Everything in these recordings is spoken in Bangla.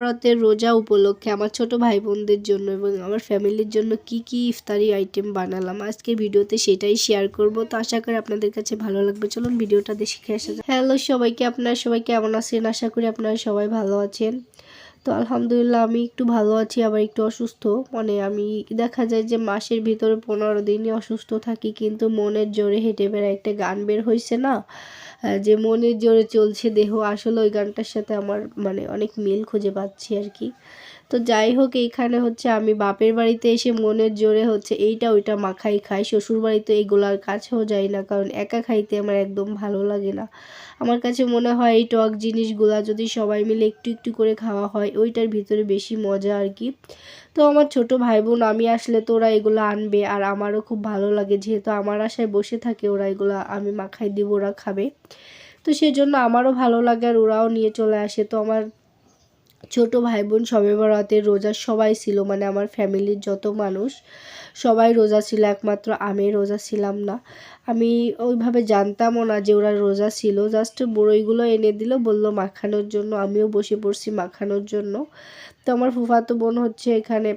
রাতের রোজা উপলক্ষে আমার ছোট ভাই বোনদের জন্য এবং আমার ফ্যামিলির জন্য কি কি ইফতারি আইটেম বানালাম আজকে ভিডিওতে সেটাই শেয়ার করব। তো আশা করি আপনাদের কাছে ভালো লাগবে। চলুন ভিডিওটা দেখে আসা যাক। হ্যালো সবাইকে, আপনারা সবাই কেমন আছেন? আশা করি আপনারা সবাই ভালো আছেন। তো আলহামদুলিল্লাহ আমি একটু ভালো আছি, আবার একটু অসুস্থ। মানে আমি দেখা যায় যে মাসের ভিতরে 15 দিনই অসুস্থ থাকি, কিন্তু মনের জোরে হেঁটে বেড়ায় একটা গান বের হয়েছে না, যে মনের জোরে চলছে দেহ। আসলে ওই গানটার সাথে আমার মানে অনেক মিল খুঁজে পাচ্ছি আর কি। তো যাই হোক, এইখানে হচ্ছে আমি বাপের বাড়িতে এসে মনের জোরে হচ্ছে এইটা ওইটা মাখাই খাই। শ্বশুর বাড়িতে এগুলার কাছেও যাই না, কারণ একা খাইতে আমার একদম ভালো লাগে না। আমার কাছে মনে হয় এই টক জিনিসগুলা যদি সবাই মিলে একটু একটু করে খাওয়া হয়, ওইটার ভিতরে বেশি মজা আর কি। তো আমার ছোট ভাই বোন আমি আসলে তো ওরা এগুলো আনবে, আর আমারও খুব ভালো লাগে, যেহেতু আমার আশায় বসে থাকে ওরা, এগুলো আমি মাখাই দিব, ওরা খাবে। তো সেজন্য আমারও ভালো লাগে আর ওরাও নিয়ে চলে আসে। তো আমার ছোট ভাই বোন শবে বরাতের রোজা সবাই ছিল, মানে আমার ফ্যামিলির যত মানুষ সবাই রোজা ছিল, একমাত্র আমি রোজা ছিলাম না। আমি ওইভাবে জানতামও না যে ওরা রোজা ছিল, জাস্ট বড়ইগুলো এনে দিল, বললো মাখানোর জন্য, আমিও বসে পড়ছি মাখানোর জন্য। তো আমার ফুফাতো বোন হচ্ছে এখানে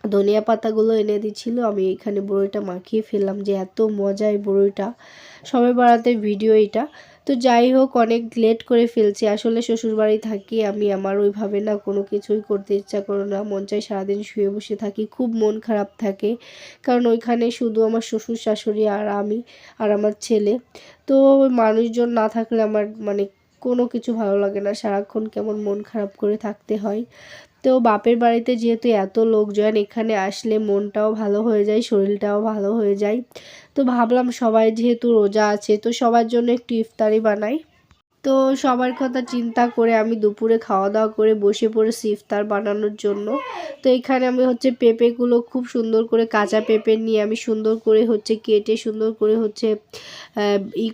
ধনিয়া পাতাগুলো এনে দিচ্ছিল, আমি এখানে বড়ইটা মাখিয়ে ফেললাম। যে এত মজা এই বড়ইটা, সবে বরাতের ভিডিও এটা। তো যাই হোক, অনেক লেট করে ফেলছি। আসলে শ্বশুরবাড়ি থাকি আমি, আমার ওইভাবে না কোনো কিছুই করতে ইচ্ছা করে না, মন চাই সারাদিন শুয়ে বসে থাকি, খুব মন খারাপ থাকে। কারণ ওইখানে শুধু আমার শ্বশুর শাশুড়ি আর আমি আর আমার ছেলে। তো ওই মানুষজন না থাকলে আমার মানে কোনো কিছু ভালো লাগে না, সারাক্ষণ কেমন মন খারাপ করে থাকতে হয়। তো বাপের বাড়িতে যেহেতু এত লোকজন, এখানে আসলে মনটাও ভালো হয়ে যায়, শরীরটাও ভালো হয়ে যায়। তো ভাবলাম সবাই যেহেতু রোজা আছে, তো সবার জন্য একটু ইফতারি বানাই। তো সবার কথা চিন্তা করে আমি দুপুরে খাওয়া দাওয়া করে বসে পড়েছি ইফতার বানানোর জন্য। তো এখানে আমি হচ্ছে পেঁপেগুলো খুব সুন্দর করে, কাঁচা পেঁপে নিয়ে আমি সুন্দর করে হচ্ছে কেটে সুন্দর করে হচ্ছে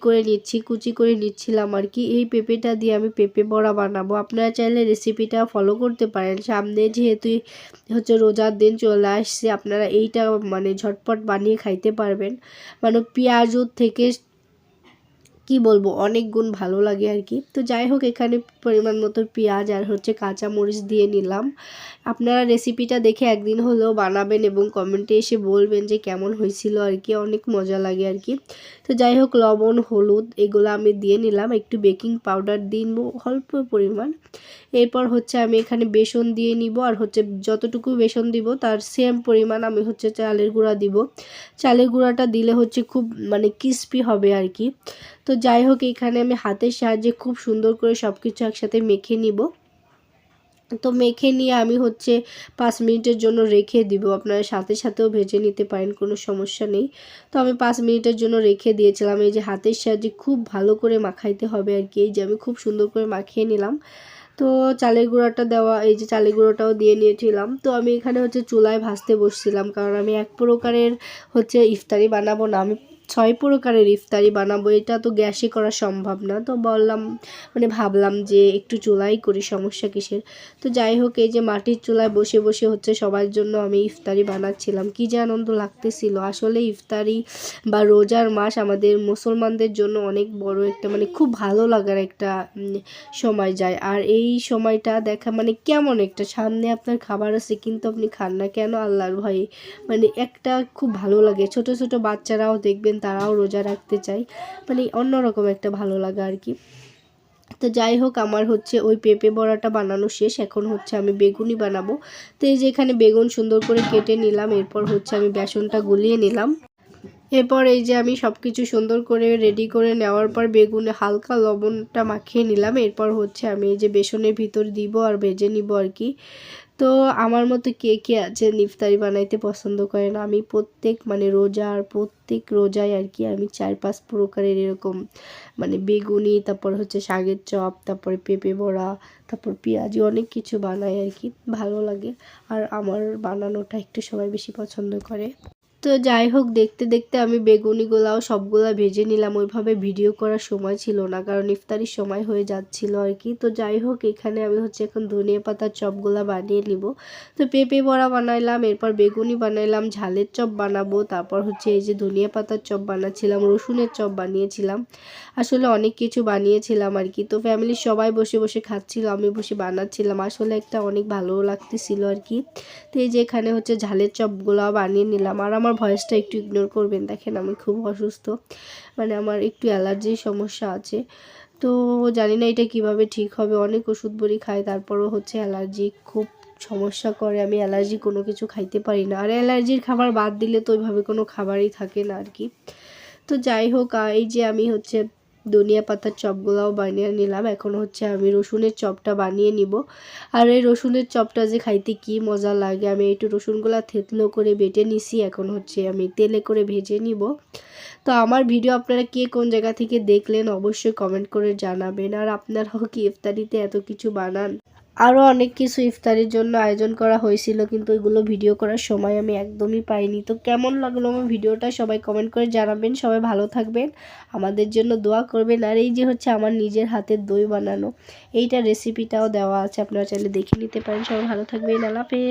করে নিচ্ছি, কুচি করে নিচ্ছিলাম আর কি। এই পেঁপেটা দিয়ে আমি পেঁপে বড়া বানাবো। আপনারা চাইলে রেসিপিটা ফলো করতে পারেন। সামনে যেহেতু হচ্ছে রোজার দিন চলে আসছে, আপনারা এইটা মানে ঝটপট বানিয়ে খাইতে পারবেন। মানে পেঁয়াজুর থেকে কি বলবো, অনেক গুণ ভালো লাগে আর কি। তো যাই হোক, এখানে পরিমাণ মতো পেঁয়াজ আর হচ্ছে কাঁচা মরিচ দিয়ে নিলাম। আপনারা রেসিপিটা দেখে একদিন হলেও বানাবেন এবং কমেন্টে এসে বলবেন যে কেমন হয়েছিল আর কি, অনেক মজা লাগে আর কি। তো যাই হোক, লবণ হলুদ এগুলো আমি দিয়ে নিলাম, একটু বেকিং পাউডার দিন অল্প পরিমাণ। এরপর হচ্ছে আমি এখানে বেসন দিয়ে নিব, আর হচ্ছে যতটুকু বেসন দিব তার সেম পরিমাণ আমি হচ্ছে চালের গুঁড়া দিব। চালের গুঁড়াটা দিলে হচ্ছে খুব মানে ক্রিস্পি হবে আর কি। তো যাই হোক, এখানে আমি হাতের সাহায্যে খুব সুন্দর করে সব কিছু একসাথে মেখে নিব। তো মেখে নিয়ে আমি হচ্ছে 5 মিনিটের জন্য রেখে দিব। আপনারা সাথে সাথেও ভেজে নিতে পারেন, কোনো সমস্যা নেই। তো আমি 5 মিনিটের জন্য রেখে দিয়েছিলাম। এই যে হাতের সাহায্যে খুব ভালো করে মাখাইতে হবে আর কি। এই যে আমি খুব সুন্দর করে মাখিয়ে নিলাম। তো চালের গুঁড়াটা দেওয়া, এই যে চালের গুঁড়োটাও দিয়ে নিয়েছিলাম। তো আমি এখানে হচ্ছে চুলায় ভাজতে বসছিলাম, কারণ আমি এক প্রকারের হচ্ছে ইফতারি বানাবো না, আমি 6 প্রকারের ইফতারি বানাবো। এটা তো গ্যাসে করা সম্ভব না। তো বললাম মানে ভাবলাম যে একটু চুলাই করি, সমস্যা কিসের। তো যাই হোক, এই যে মাটির চুলায় বসে বসে হচ্ছে সবার জন্য আমি ইফতারি বানাচ্ছিলাম। কি যে আনন্দ লাগতেছিল। আসলে ইফতারি বা রোজার মাস আমাদের মুসলমানদের জন্য অনেক বড় একটা মানে খুব ভালো লাগার একটা সময় যায়। আর এই সময়টা দেখা মানে কেমন একটা, সামনে আপনার খাবার আছে কিন্তু আপনি খান না কেন, আল্লাহর ভয়ে। মানে একটা খুব ভালো লাগে। ছোট ছোট বাচ্চারাও দেখবেন তারাও রোজা রাখতে চায়, মানে অন্যরকম একটা ভালো লাগা আর কি। তো যাই হোক, আমার হচ্ছে ওই পেঁপে বড়াটা বানানো শেষ। এখন হচ্ছে আমি বেগুনি বানাবো। তো এই যে এখানে বেগুন সুন্দর করে কেটে নিলাম, এরপর হচ্ছে আমি বেসনটা গুলিয়ে নিলাম। এরপর এই যে আমি সব কিছু সুন্দর করে রেডি করে নেওয়ার পর বেগুনে হালকা লবণটা মাখিয়ে নিলাম। এরপর হচ্ছে আমি এই যে বেসনের ভিতর দিব আর ভেজে নিব আর কি। তো আমার মতো কে কে আছেন ইফতারি বানাইতে পছন্দ করেন? আমি প্রত্যেক মানে রোজার প্রত্যেক রোজায় আর কি আমি 4-5 প্রকারের এরকম মানে বেগুনি, তারপর হচ্ছে শাকের চপ, তারপরে পেঁপে বড়া, তারপর পেঁয়াজি, অনেক কিছু বানাই আর কি, ভালো লাগে। আর আমার বানানোটা একটু সবাই বেশি পছন্দ করে। তো যাই হোক, দেখতে দেখতে আমি বেগুনিগুলাও সবগুলা ভেজে নিলাম। ওইভাবে ভিডিও করার সময় ছিল না, কারণ ইফতারির সময় হয়ে যাচ্ছিল আর কি। তো যাই হোক, এখানে আমি হচ্ছে এখন ধনিয়া পাতার চপগুলা বানিয়ে নিব। তো পেঁপে বড়া বানাইলাম, এরপর বেগুনি বানাইলাম, ঝালের চপ বানাবো, তারপর হচ্ছে এই যে ধনিয়া পাতার চপ বানাচ্ছিলাম, রসুনের চপ বানিয়েছিলাম। আসলে অনেক কিছু বানিয়েছিলাম আর কি। তো ফ্যামিলির সবাই বসে বসে খাচ্ছিল, আমি বসে বানাচ্ছিলাম। আসলে একটা অনেক ভালো লাগতেছিল আর কি। তো এই যে এখানে হচ্ছে ঝালের চপগুলো বানিয়ে নিলাম। আর আমার ভয়েসটা একটু ইগনোর করবেন, দেখেন আমি খুব অসুস্থ, মানে আমার একটু অ্যালার্জির সমস্যা আছে। তো জানি না এটা কিভাবে ঠিক হবে, অনেক ওষুধ বড়ি খাই, তারপরও হচ্ছে অ্যালার্জি খুব সমস্যা করে। আমি অ্যালার্জি কোনো কিছু খাইতে পারি না, আর অ্যালার্জির খাবার বাদ দিলে তো ওইভাবে কোনো খাবারই থাকে না আর কি। তো যাই হোক, এই যে আমি হচ্ছে ধনিয়া পাতার চপগুলাও বানিয়ে নিলাম। এখন হচ্ছে আমি রসুনের চপটা বানিয়ে নিব। আর এই রসুনের চপটা যে খাইতে কি মজা লাগে, আমি একটু রসুনগুলা থেতলো করে বেটে নিছি, এখন হচ্ছে আমি তেলে করে ভেজে নিব। তো আমার ভিডিও আপনারা কে কোন জায়গা থেকে দেখলেন অবশ্যই কমেন্ট করে জানাবেন। আর আপনারাও কি ইফতারিতে এত কিছু বানান? আরও অনেক কিছু ইফতারির জন্য আয়োজন করা হয়েছিল, কিন্তু এগুলো ভিডিও করার সময় আমি একদমই পাইনি। তো কেমন লাগলো আমার ভিডিওটা সবাই কমেন্ট করে জানাবেন। সবাই ভালো থাকবেন, আমাদের জন্য দোয়া করবেন। আর এই যে হচ্ছে আমার নিজের হাতের দই বানানো, এইটা রেসিপিটাও দেওয়া আছে, আপনারা চাইলে দেখে নিতে পারেন। সবাই ভালো থাকবেন, আল্লাহ হাফেজ।